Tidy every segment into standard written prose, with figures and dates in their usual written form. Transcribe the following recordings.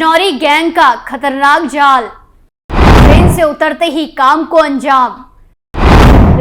Bijnori gang का खतरनाक जाल, ट्रेन से उतरते ही काम को अंजाम,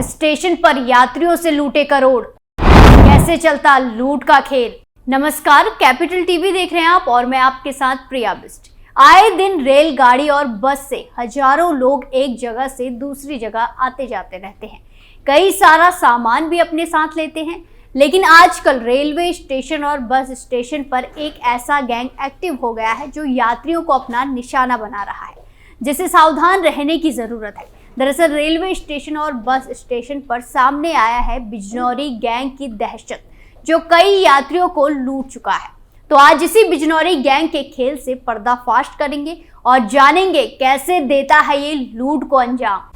स्टेशन पर यात्रियों से लूटे करोड़, कैसे चलता लूट का खेल। नमस्कार, कैपिटल टीवी देख रहे हैं आप और मैं आपके साथ प्रिया बिस्ट। आए दिन रेलगाड़ी और बस से हजारों लोग एक जगह से दूसरी जगह आते जाते रहते हैं। कई सारा सामान भी अपने साथ लेते हैं, लेकिन आजकल रेलवे स्टेशन और बस स्टेशन पर एक ऐसा गैंग एक्टिव हो गया है जो यात्रियों को अपना निशाना बना रहा है, जिसे सावधान रहने की जरूरत है। दरअसल रेलवे स्टेशन और बस स्टेशन पर सामने आया है बिजनौरी गैंग की दहशत, जो कई यात्रियों को लूट चुका है। तो आज इसी बिजनौरी गैंग के खेल से पर्दाफाश करेंगे और जानेंगे कैसे देता है ये लूट को अंजाम।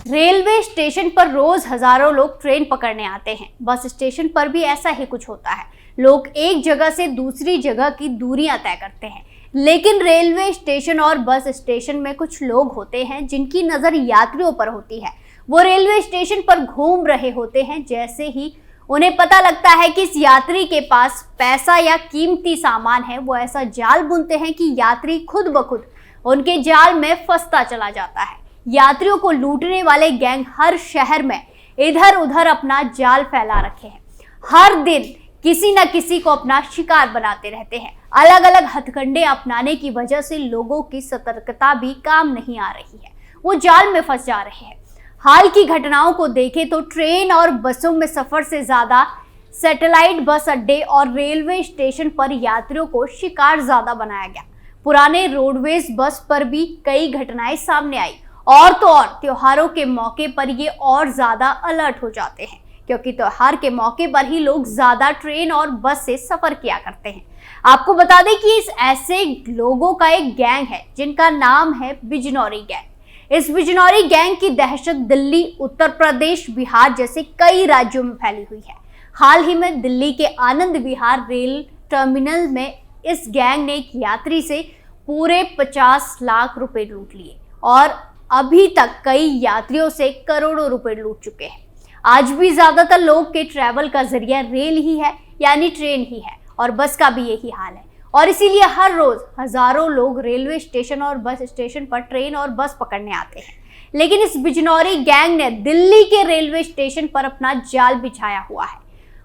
रेलवे स्टेशन पर रोज हजारों लोग ट्रेन पकड़ने आते हैं। बस स्टेशन पर भी ऐसा ही कुछ होता है। लोग एक जगह से दूसरी जगह की दूरियां तय करते हैं, लेकिन रेलवे स्टेशन और बस स्टेशन में कुछ लोग होते हैं जिनकी नजर यात्रियों पर होती है। वो रेलवे स्टेशन पर घूम रहे होते हैं, जैसे ही उन्हें पता लगता है कि इस यात्री के पास पैसा या कीमती सामान है, वो ऐसा जाल बुनते हैं कि यात्री खुद ब खुद उनके जाल में फंसता चला जाता है। यात्रियों को लूटने वाले गैंग हर शहर में इधर उधर अपना जाल फैला रखे हैं। हर दिन किसी न किसी को अपना शिकार बनाते रहते हैं। अलग अलग हथकंडे अपनाने की वजह से लोगों की सतर्कता भी काम नहीं आ रही है, वो जाल में फंस जा रहे हैं। हाल की घटनाओं को देखें तो ट्रेन और बसों में सफर से ज्यादा सैटेलाइट बस अड्डे और रेलवे स्टेशन पर यात्रियों को शिकार ज्यादा बनाया गया। पुराने रोडवेज बस पर भी कई घटनाएं सामने आई, और तो और त्योहारों के मौके पर ये और ज्यादा अलर्ट हो जाते हैं, क्योंकि त्योहार के मौके पर ही लोग ज्यादा ट्रेन और बस से सफर किया करते हैं। आपको बता दें कि इस ऐसे लोगों का एक गैंग है जिनका नाम है बिजनौरी गैंग। इस बिजनौरी गैंग की दहशत दिल्ली, उत्तर प्रदेश, बिहार जैसे कई राज्यों में फैली हुई है। हाल ही में दिल्ली के आनंद विहार रेल टर्मिनल में इस गैंग ने एक यात्री से पूरे 50 लाख रुपए लूट लिए और अभी तक कई यात्रियों से करोड़ों रुपए लूट चुके हैं। आज भी ज्यादातर लोग के ट्रैवल का जरिया रेल ही है, यानी ट्रेन ही है, और बस का भी यही हाल है। और इसीलिए हर रोज हजारों लोग रेलवे स्टेशन और बस स्टेशन पर ट्रेन और बस पकड़ने आते हैं। लेकिन इस बिजनौरी गैंग ने दिल्ली के रेलवे स्टेशन पर अपना जाल बिछाया हुआ है,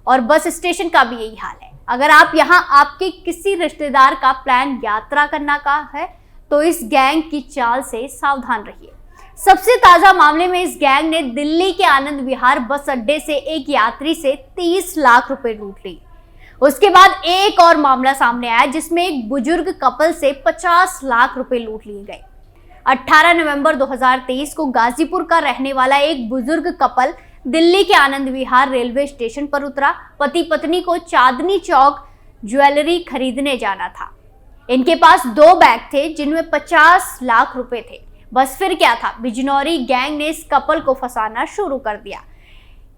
और बस स्टेशन का भी यही हाल है। अगर आप यहाँ आपके किसी रिश्तेदार का प्लान यात्रा करना का है तो इस गैंग की चाल से सावधान रहिए। सबसे ताजा मामले में इस गैंग ने दिल्ली के आनंद विहार बस अड्डे से एक यात्री से 30 लाख रुपए लूट ली। उसके बाद एक और मामला सामने आया जिसमें एक बुजुर्ग कपल से 50 लाख रुपए लूट लिए गए। 18 नवंबर 2023 को गाजीपुर का रहने वाला एक बुजुर्ग कपल दिल्ली के आनंद विहार रेलवे स्टेशन पर उतरा। पति पत्नी को चांदनी चौक ज्वेलरी खरीदने जाना था। इनके पास 2 बैग थे जिनमें 50 लाख रुपए थे। बस फिर क्या था, बिजनौरी गैंग ने इस कपल को फंसाना शुरू कर दिया।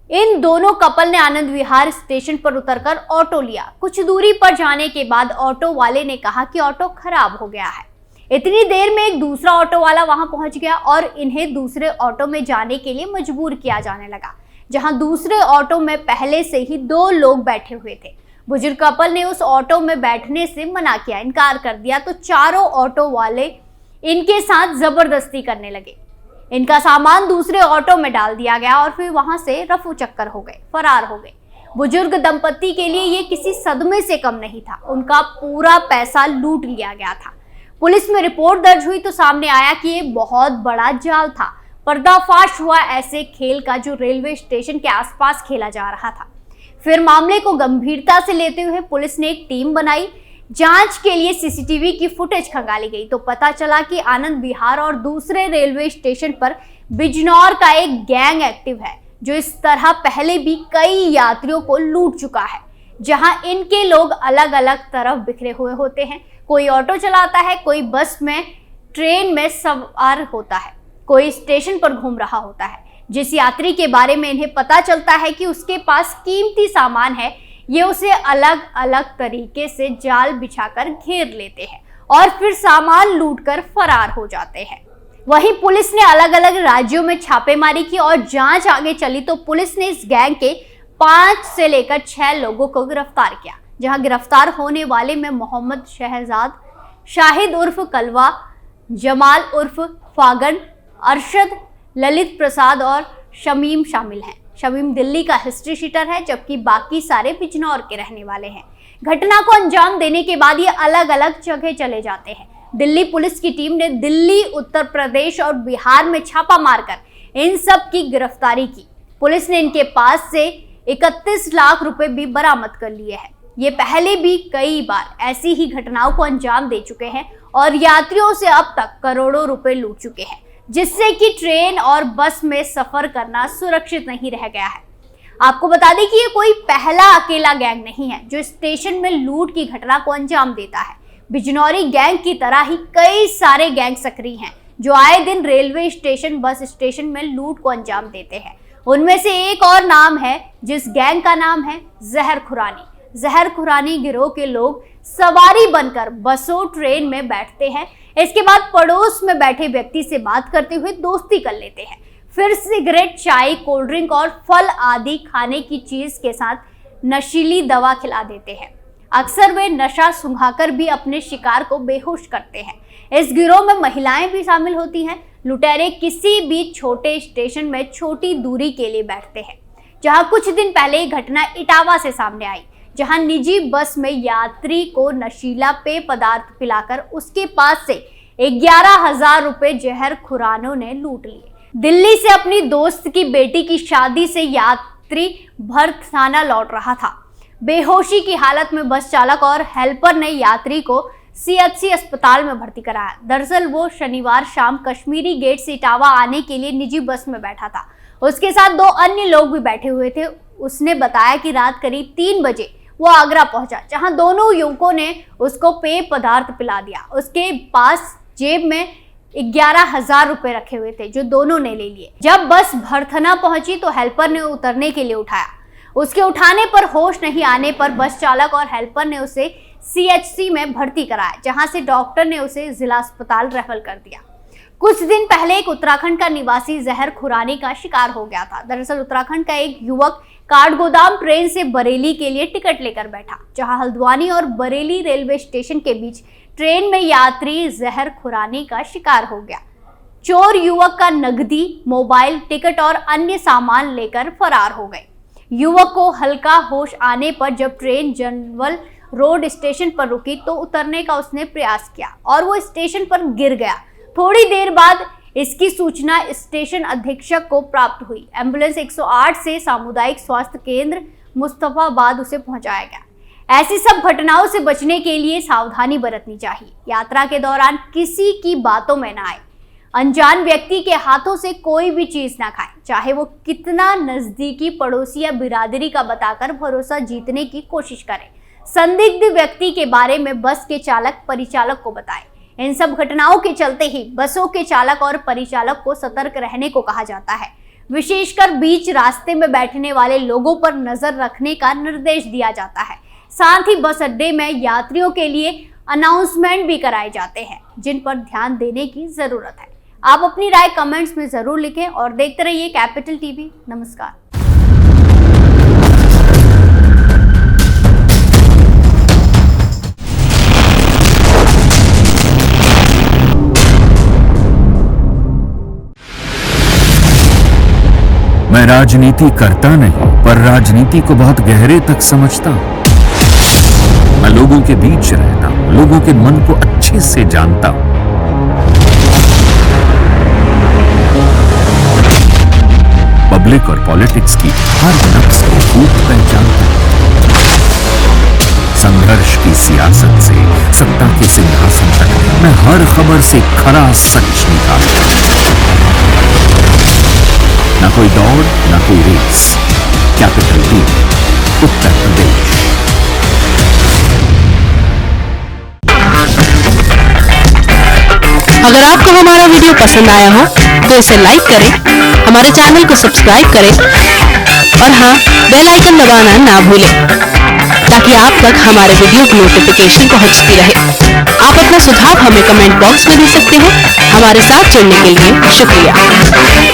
इन दोनों कपल ने आनंद विहार स्टेशन पर उतरकर ऑटो लिया। कुछ दूरी पर जाने के बाद ऑटो वाले ने कहा कि ऑटो खराब हो गया है। इतनी देर में एक दूसरा ऑटो वाला वहां पहुंच गया और इन्हें दूसरे ऑटो में जाने के लिए मजबूर किया जाने लगा, जहां दूसरे ऑटो में पहले से ही 2 लोग बैठे हुए थे। बुजुर्ग कपल ने उस ऑटो में बैठने से मना किया, इनकार कर दिया, तो चारों ऑटो वाले इनके साथ जबरदस्ती करने लगे। इनका सामान दूसरे ऑटो में डाल दिया गया और फिर वहां से रफू चक्कर हो गए, फरार हो गए। बुजुर्ग दंपत्ति के लिए ये किसी सदमे से कम नहीं था, उनका पूरा पैसा लूट लिया गया था। पुलिस में रिपोर्ट दर्ज हुई तो सामने आया कि ये बहुत बड़ा जाल था। पर्दाफाश हुआ ऐसे खेल का जो रेलवे स्टेशन के आसपास खेला जा रहा था। फिर मामले को गंभीरता से लेते हुए पुलिस ने एक टीम बनाई। जांच के लिए सीसीटीवी की फुटेज खंगाली गई तो पता चला कि आनंद विहार और दूसरे रेलवे स्टेशन पर बिजनौर का एक गैंग एक्टिव है, जो इस तरह पहले भी कई यात्रियों को लूट चुका है। जहां इनके लोग अलग अलग तरफ बिखरे हुए होते हैं। कोई ऑटो चलाता है, कोई बस में, ट्रेन में सवार होता है, कोई स्टेशन पर घूम रहा होता है। जिस यात्री के बारे में इन्हें पता चलता है कि उसके पास कीमती सामान है, ये उसे अलग अलग तरीके से जाल बिछाकर घेर लेते हैं और फिर सामान लूटकर फरार हो जाते हैं। वहीं पुलिस ने अलग अलग राज्यों में छापेमारी की और जांच आगे चली तो पुलिस ने इस गैंग के 5 से लेकर 6 लोगों को गिरफ्तार किया, जहां गिरफ्तार होने वाले में मोहम्मद शहजाद, शाहिद उर्फ कलवा, जमाल उर्फ फागन, अरशद, ललित प्रसाद और शमीम शामिल हैं। शमीम दिल्ली का हिस्ट्री शीटर है, जबकि बाकी सारे बिजनौर के रहने वाले हैं। घटना को अंजाम देने के बाद ये अलग अलग जगह चले जाते हैं। दिल्ली पुलिस की टीम ने दिल्ली, उत्तर प्रदेश और बिहार में छापा मारकर इन सब की गिरफ्तारी की। पुलिस ने इनके पास से 31 लाख रुपए भी बरामद कर लिए हैं। ये पहले भी कई बार ऐसी ही घटनाओं को अंजाम दे चुके हैं और यात्रियों से अब तक करोड़ों रुपए लूट चुके हैं, जिससे कि ट्रेन और बस में सफर करना सुरक्षित नहीं रह गया है। आपको बता दें कि ये कोई पहला अकेला गैंग नहीं है जो स्टेशन में लूट की घटना को अंजाम देता है। बिजनौरी गैंग की तरह ही कई सारे गैंग सक्रिय हैं जो आए दिन रेलवे स्टेशन, बस स्टेशन में लूट को अंजाम देते हैं। उनमें से एक और नाम है जिस गैंग का नाम है जहर खुरानी। जहर खुरानी गिरोह के लोग सवारी बनकर बसों, ट्रेन में बैठते हैं। इसके बाद पड़ोस में बैठे व्यक्ति से बात करते हुए दोस्ती कर लेते हैं। फिर सिगरेट, चाय, कोल्ड ड्रिंक और फल आदि खाने की चीज के साथ नशीली दवा खिला देते हैं। अक्सर वे नशा सुंघाकर भी अपने शिकार को बेहोश करते हैं। इस गिरोह में महिलाएं भी शामिल होती हैं। लुटेरे किसी भी छोटे स्टेशन में छोटी दूरी के लिए बैठते हैं। जहां कुछ दिन पहले एक घटना इटावा से सामने आई, जहां निजी बस में यात्री को नशीला पेय पदार्थ पिलाकर उसके पास से 11,000 रुपए जहर खुरानों ने लूट लिए। दिल्ली से अपनी दोस्त की बेटी की शादी से यात्री भरथाना लौट रहा था। बेहोशी की हालत में बस चालक और हेल्पर ने यात्री को CHC अस्पताल में भर्ती कराया। दरअसल वो शनिवार शाम कश्मीरी गेट से इटावा आने के लिए निजी बस में बैठा था। उसके साथ 2 अन्य लोग भी बैठे हुए थे। उसने बताया कि रात करीब 3 बजे वो आगरा पहुंचा, जहां दोनों युवकों ने उसको पेय पदार्थ पिला दिया। उसके पास जेब में 11,000 रुपए रखे हुए थे जो दोनों ने ले लिए। जब बस भरथना पहुंची तो हेल्पर ने उतरने के लिए उठाया। उसके उठाने पर होश नहीं आने पर बस चालक और हेल्पर ने उसे CHC में भर्ती कराया, जहां से डॉक्टर ने उसे जिला अस्पताल रेफर कर दिया। कुछ दिन पहले एक उत्तराखंड का निवासी जहर खुरानी का शिकार हो गया था। दरअसल उत्तराखंड का एक युवक काठगोदाम ट्रेन से बरेली के लिए टिकट लेकर बैठा, जहां हल्द्वानी और बरेली रेलवे स्टेशन के बीच ट्रेन में यात्री जहर खुरानी का शिकार हो गया। चोर युवक का नकदी, मोबाइल, टिकट और अन्य सामान लेकर फरार हो गए। युवक को हल्का होश आने पर जब ट्रेन जनवल रोड स्टेशन पर रुकी तो उतरने का उसने प्रयास किया और वो स्टेशन पर गिर गया। थोड़ी देर बाद इसकी सूचना स्टेशन अधीक्षक को प्राप्त हुई। एम्बुलेंस 108 से सामुदायिक स्वास्थ्य केंद्र मुस्तफाबाद उसे पहुंचाया गया। ऐसी सब घटनाओं से बचने के लिए सावधानी बरतनी चाहिए। यात्रा के दौरान किसी की बातों में ना आए। अनजान व्यक्ति के हाथों से कोई भी चीज ना खाएं, चाहे वो कितना नजदीकी पड़ोसी या बिरादरी का बताकर भरोसा जीतने की कोशिश करें। संदिग्ध व्यक्ति के बारे में बस के चालक, परिचालक को बताएं। इन सब घटनाओं के चलते ही बसों के चालक और परिचालक को सतर्क रहने को कहा जाता है। विशेषकर बीच रास्ते में बैठने वाले लोगों पर नजर रखने का निर्देश दिया जाता है। साथ ही बस अड्डे में यात्रियों के लिए अनाउंसमेंट भी कराए जाते हैं, जिन पर ध्यान देने की जरूरत है। आप अपनी राय कमेंट्स में जरूर लिखें और देखते रहिए कैपिटल टीवी। नमस्कार। मैं राजनीति करता नहीं, पर राजनीति को बहुत गहरे तक समझता हूं। मैं लोगों के बीच रहता हूं, लोगों के मन को अच्छे से जानता हूं। पब्लिक और पॉलिटिक्स की हर नक्श को खूब पहचानता हूं। संघर्ष की सियासत से सत्ता के सिंहासन तक मैं हर खबर से खरा सच निकालता हूं। ना कोई दौड़, ना कोई race. Capital TV, Uttar Pradesh. अगर आपको हमारा वीडियो पसंद आया हो तो इसे लाइक करें, हमारे चैनल को सब्सक्राइब करें और हाँ, बेल आइकन दबाना ना भूलें ताकि आप तक हमारे वीडियो की नोटिफिकेशन पहुंचती रहे। आप अपना सुझाव हमें कमेंट बॉक्स में दे सकते हैं। हमारे साथ जुड़ने के लिए शुक्रिया।